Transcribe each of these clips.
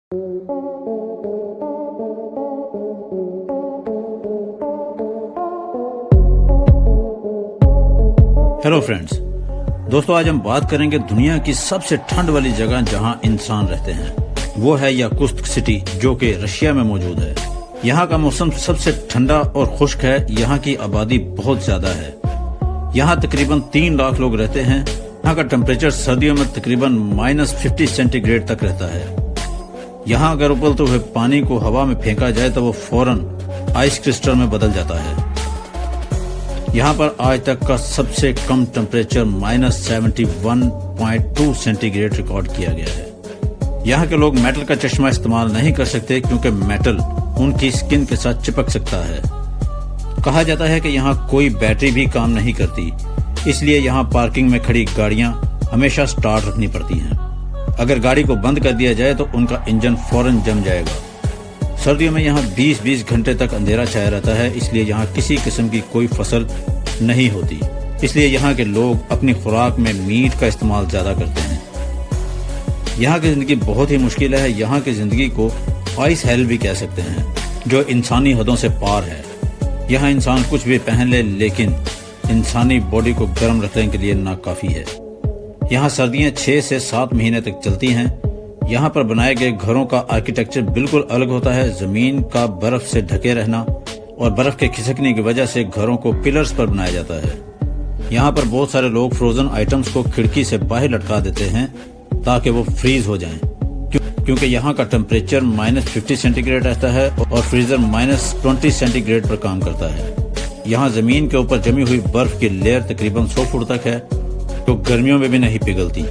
Hello friends, दोस्तों आज हम बात करेंगे दुनिया की सबसे ठंड वाली जगह जहां इंसान रहते हैं। वो है याकुत्स्क सिटी, जो कि रशिया में मौजूद है। यहाँ का मौसम सबसे ठंडा और खुश्क है। यहाँ की आबादी बहुत ज्यादा है। यहाँ तकरीबन 3 लाख लोग रहते हैं। यहाँ का टेम्परेचर सर्दियों में तकरीबन -50 सेंटीग्रेड तक रहता है। यहाँ अगर उबलते हुए पानी को हवा में फेंका जाए तो वो फौरन आइस क्रिस्टल में बदल जाता है। यहाँ पर आज तक का सबसे कम टेम्परेचर -71.2 सेंटीग्रेड रिकॉर्ड किया गया है। यहाँ के लोग मेटल का चश्मा इस्तेमाल नहीं कर सकते क्योंकि मेटल उनकी स्किन के साथ चिपक सकता है। कहा जाता है कि यहाँ कोई बैटरी भी काम नहीं करती, इसलिए यहाँ पार्किंग में खड़ी गाड़ियाँ हमेशा स्टार्ट रखनी पड़ती हैं। अगर गाड़ी को बंद कर दिया जाए तो उनका इंजन फौरन जम जाएगा। सर्दियों में यहाँ 20-20 घंटे तक अंधेरा छाया रहता है, इसलिए यहाँ किसी किस्म की कोई फसल नहीं होती। इसलिए यहाँ के लोग अपनी खुराक में मीट का इस्तेमाल ज्यादा करते हैं। यहाँ की जिंदगी बहुत ही मुश्किल है। यहाँ की जिंदगी को आइस हेल भी कह सकते हैं, जो इंसानी हदों से पार है। यहाँ इंसान कुछ भी पहन ले, लेकिन इंसानी बॉडी को गर्म रखने के लिए नाकाफी है। यहाँ सर्दियाँ 6 से 7 महीने तक चलती हैं। यहाँ पर बनाए गए घरों का आर्किटेक्चर बिल्कुल अलग होता है। जमीन का बर्फ से ढके रहना और बर्फ के खिसकने की वजह से घरों को पिलर्स पर बनाया जाता है। यहाँ पर बहुत सारे लोग फ्रोजन आइटम्स को खिड़की से बाहर लटका देते हैं ताकि वो फ्रीज हो जाएं, क्योंकि यहाँ का टेम्परेचर -50 सेंटीग्रेड रहता है और फ्रीजर -20 सेंटीग्रेड पर काम करता है। यहाँ जमीन के ऊपर जमी हुई बर्फ की लेयर तकरीबन 100 फुट तक है, जो गर्मियों में भी नहीं पिघलती।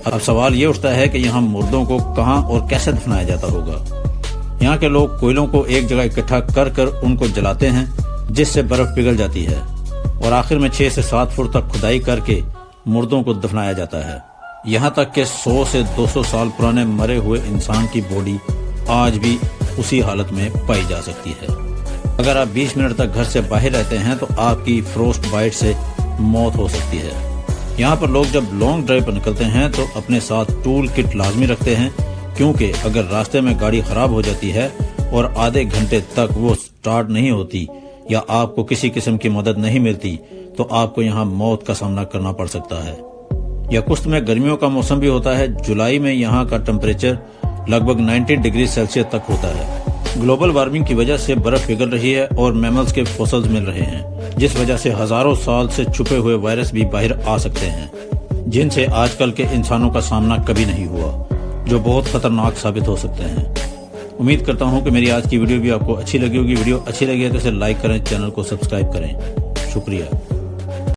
अब सवाल ये उठता है कि यहाँ मुर्दों को कहाँ और कैसे दफनाया जाता होगा। यहाँ के लोग कोयलों को एक जगह इकट्ठा कर कर उनको जलाते हैं, जिससे बर्फ पिघल जाती है और आखिर में 6 से 7 फुट तक खुदाई करके मुर्दों को दफनाया जाता है। यहाँ तक कि 100 से 200 साल पुराने मरे हुए इंसान की बॉडी आज भी उसी हालत में पाई जा सकती है। अगर आप 20 मिनट तक घर से बाहर रहते हैं तो आपकी फ्रोस्ट बाइट से मौत हो सकती है। यहाँ पर लोग जब लॉन्ग ड्राइव पर निकलते हैं तो अपने साथ टूल किट लाजमी रखते हैं, क्योंकि अगर रास्ते में गाड़ी खराब हो जाती है और आधे घंटे तक वो स्टार्ट नहीं होती या आपको किसी किस्म की मदद नहीं मिलती तो आपको यहाँ मौत का सामना करना पड़ सकता है। याकुत्स्क में गर्मियों का मौसम भी होता है। जुलाई में यहाँ का टेम्परेचर लगभग 90 डिग्री सेल्सियस तक होता है। ग्लोबल वार्मिंग की वजह से बर्फ पिघल रही है और मैमल्स के फॉसिल्स मिल रहे हैं, जिस वजह से हजारों साल से छुपे हुए वायरस भी बाहर आ सकते हैं, जिनसे आजकल के इंसानों का सामना कभी नहीं हुआ, जो बहुत खतरनाक साबित हो सकते हैं। उम्मीद करता हूँ कि मेरी आज की वीडियो भी आपको अच्छी लगी होगी। वीडियो अच्छी लगी है तो इसे लाइक करें, चैनल को सब्सक्राइब करें। शुक्रिया।